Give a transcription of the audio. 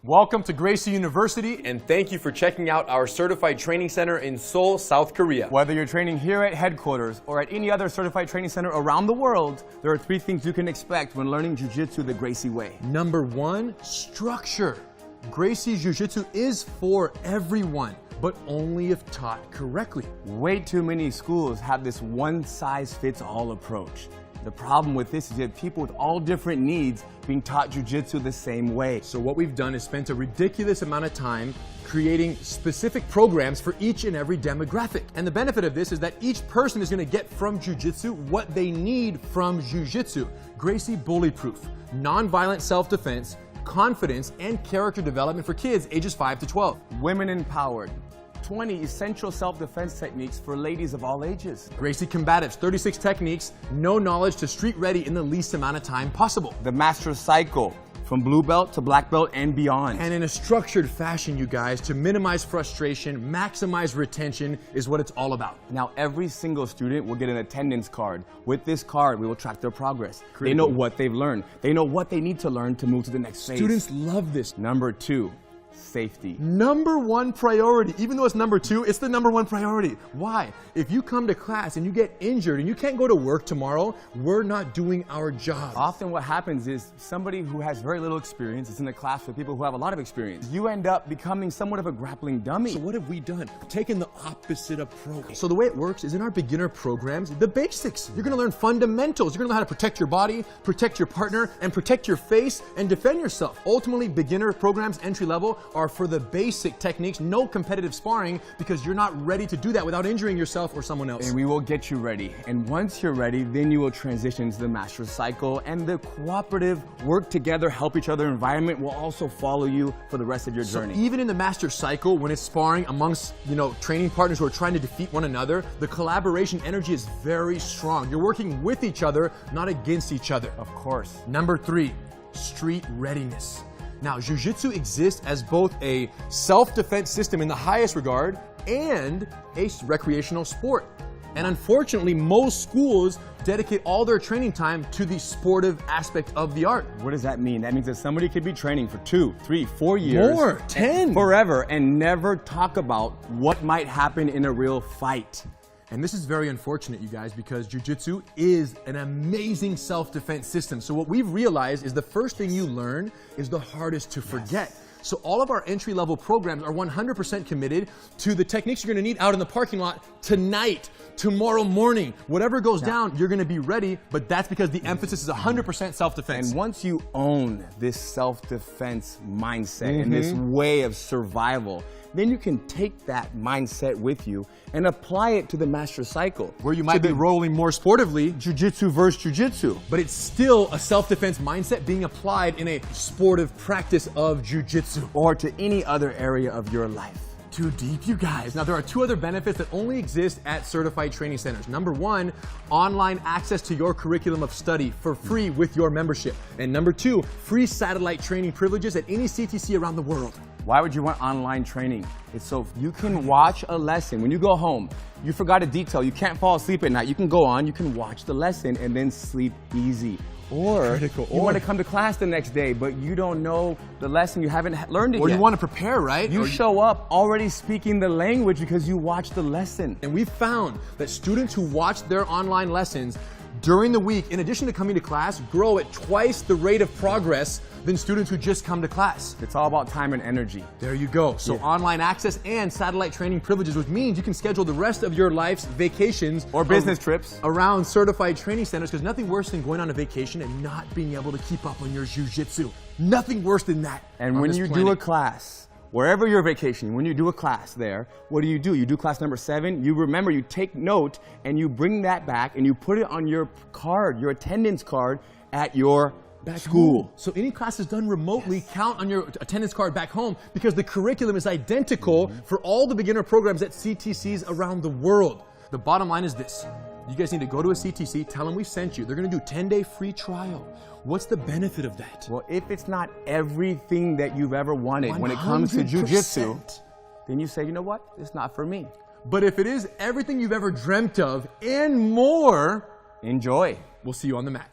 Welcome to Kreaishi University, and thank you for checking out our certified training center in Seoul, South Korea. Whether you're training here at headquarters or at any other certified training center around the world, there are 3 things you can expect when learning Jiu-Jitsu the Kreaishi way. Number 1, structure. Kreaishi Jiu-Jitsu is for everyone, but only if taught correctly. Way too many schools have this one-size-fits-all approach. The problem with this is you have people with all different needs being taught Jiu-Jitsu the same way. So what we've done is spent a ridiculous amount of time creating specific programs for each and every demographic. And the benefit of this is that each person is going to get from Jiu-Jitsu what they need from Jiu-Jitsu. Kreaishi bully-proof, non-violent self-defense, confidence, and character development for kids ages 5 to 12. Women empowered. 20 essential self-defense techniques for ladies of all ages. Kreaishi combatives, 36 techniques, no knowledge to street ready in the least amount of time possible. The master cycle, from blue belt to black belt and beyond. And in a structured fashion, you guys, to minimize frustration, maximize retention is what it's all about. Now, every single student will get an attendance card. With this card, we will track their progress. Critical. They know what they've learned. They know what they need to learn to move to the next phase. Students love this. Number 2, safety. Number 1 priority. Even though it's number 2, it's the number 1 priority. Why? If you come to class and you get injured and you can't go to work tomorrow, we're not doing our job. Often what happens is somebody who has very little experience is in a class with people who have a lot of experience. You end up becoming somewhat of a grappling dummy. So what have we done? Taken the opposite approach. So the way it works is in our beginner programs, the basics. You're gonna learn fundamentals. You're gonna learn how to protect your body, protect your partner, and protect your face, and defend yourself. Ultimately, beginner programs, entry level, are for the basic techniques, no competitive sparring, because you're not ready to do that without injuring yourself or someone else. And we will get you ready. And once you're ready, then you will transition to the master cycle, and the cooperative, work together, help each other environment will also follow you for the rest of your journey. So even in the master cycle, when it's sparring amongst, training partners who are trying to defeat one another, the collaboration energy is very strong. You're working with each other, not against each other. Of course. Number 3, street readiness. Now, Jiu-Jitsu exists as both a self-defense system in the highest regard and a recreational sport. And unfortunately, most schools dedicate all their training time to the sportive aspect of the art. What does that mean? That means that somebody could be training for 2, 3, 4 years. More, 10. Forever, and never talk about what might happen in a real fight. And this is very unfortunate, you guys, because Jiu-Jitsu is an amazing self-defense system. So what we've realized is the first thing you learn is the hardest to forget. Yes. So all of our entry-level programs are 100% committed to the techniques you're going to need out in the parking lot tonight, tomorrow morning. Whatever goes down, you're going to be ready, but that's because the emphasis is 100% self-defense. And once you own this self-defense mindset and this way of survival, then you can take that mindset with you and apply it to the master cycle. Where you might be rolling more sportively, Jiu-Jitsu versus Jiu-Jitsu. But it's still a self-defense mindset being applied in a sportive practice of Jiu-Jitsu. Or to any other area of your life. Too deep, you guys. Now, there are 2 other benefits that only exist at certified training centers. Number 1, online access to your curriculum of study for free with your membership. And number 2, free satellite training privileges at any CTC around the world. Why would you want online training? It's so you can watch a lesson. When you go home, you forgot a detail, you can't fall asleep at night, you can go on, you can watch the lesson and then sleep easy. Or you want to come to class the next day, but you don't know the lesson, you haven't learned it yet. Or you want to prepare, right? You show up already speaking the language because you watched the lesson. And we've found that students who watch their online lessons during the week, in addition to coming to class, grow at twice the rate of progress than students who just come to class. It's all about time and energy. There you go. So online access and satellite training privileges, which means you can schedule the rest of your life's vacations or business trips around certified training centers, because nothing worse than going on a vacation and not being able to keep up on your jiu-jitsu. Nothing worse than that. And when you do a class, wherever you're vacationing, when you do a class there, what do? You do class number 7, you remember, you take note, and you bring that back, and you put it on your card, your attendance card, at your school. Home. So any classes done remotely count on your attendance card back home, because the curriculum is identical for all the beginner programs at CTCs around the world. The bottom line is this. You guys need to go to a CTC, tell them we sent you. They're going to do 10-day free trial. What's the benefit of that? Well, if it's not everything that you've ever wanted when it comes to Jiu-Jitsu, then you say, you know what? It's not for me. But if it is everything you've ever dreamt of and more, enjoy. We'll see you on the mat.